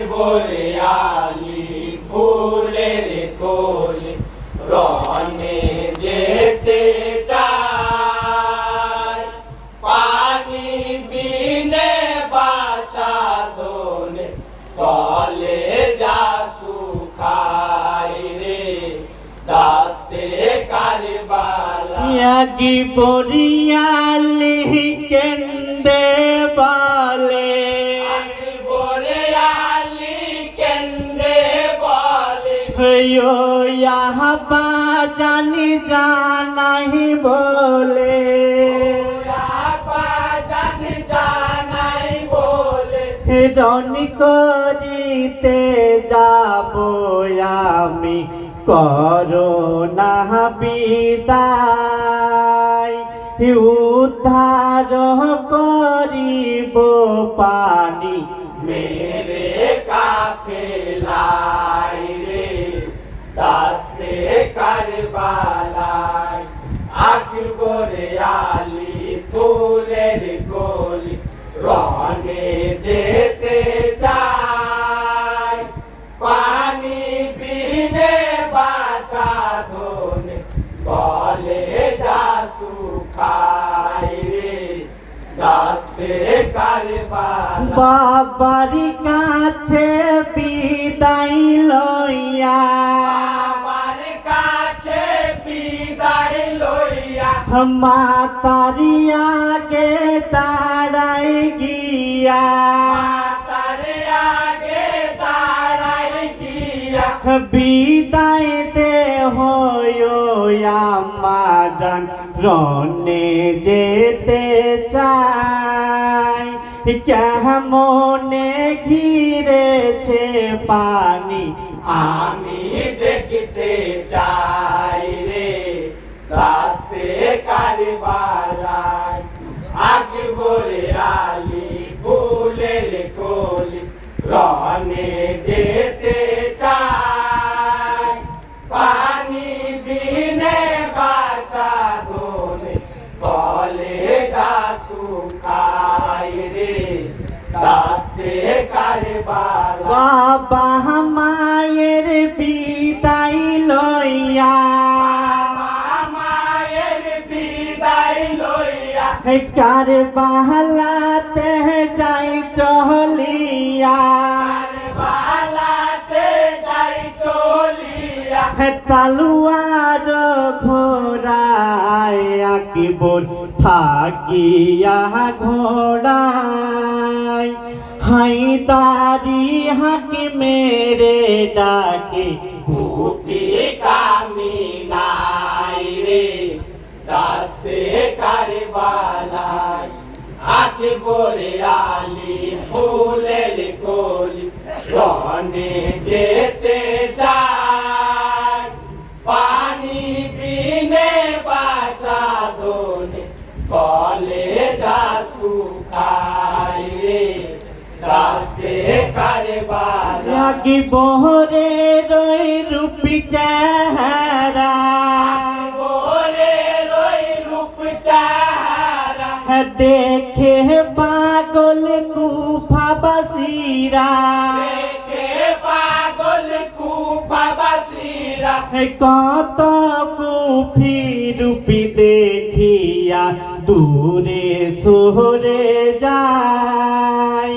বলে আলি ফুলের কোলে রনে যেতে চায়, পানি বিনে বাঁচা দোলে কলে যা শুকায় রে দাস্তে কারবালা। কি বরিয়ালি কেন্দে বলে, ইয়াহবা জানি জানাই বলে, রনি করিতে যাব আমি করোনা বিদায়, উদ্ধার করিব পানি মেরে কাফেলায় রে দাস্তে কারবালায়। আকবরে আলী ফুলের কলি রনে যেতে চায়, পানি বিনে বাঁচা ধনে বলে যা শুকায় রে দাস্তে কারবালা। বাবার কাছে বিদায় লইয়া, বাবার কাছে বিদায় লইয়া, মাতারি আগে দাঁড়াই গিয়া, মাতার আগে দাঁড়াই গিয়া, বিদায় দে আম্মা জান রনে যেতে চাই, কেমনে ঘিরেছে পানি আমি দেখতে চাই রে দাস্তে কারবালায়। আকবরে আলী ফুলের কলি রনে যেতে চাই, পানি বিনে বাঁচা ধনে কলে যা শুকায় রে দাস্তে কারবালা। বাবা মায়ের বিদায় লইয়া, মায়ের বিদায় লইয়া, কারবালাতে যাই চলিয়া, কারবালাতে যাই চলিয়া, তালুয়ার ঘোড়ায় আকবর থাকিয়া ঘোড়ায়, হায়দারি হাকিমেরে ডাকে কুটি কামিনাই রে দাস্তে কারবালায়। আকবরে আলী ফুলের কলি রনে যেতে চায়, পানি বিনে বাঁচা ধনে কলে যা শুকায় রে দাস্তে কারবালা। বহরে রই রূপি চেহারা, বলে রই রূপ চাহারা, দেখে পাগল কুফাবাসীরা, দেখে পাগল কুফাবাসীরা, কত কুফি রূপি দেখিয়া দূরে সরে যায়,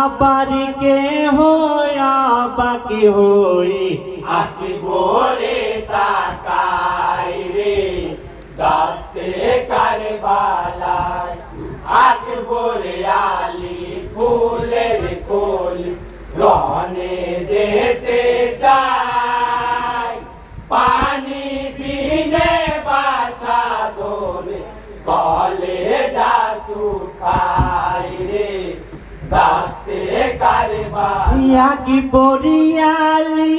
আবার কে হইয়া বাকি হই আকবরে তাকাই রে দাস্তে কারবালায়। আকবরে আলী ফুলের কলি রনে যেতে চায়, পানি বিনে বাঁচা ধনে কলে যা শুকায় রে দাস্তে কারবালা। কি বরিয়ালি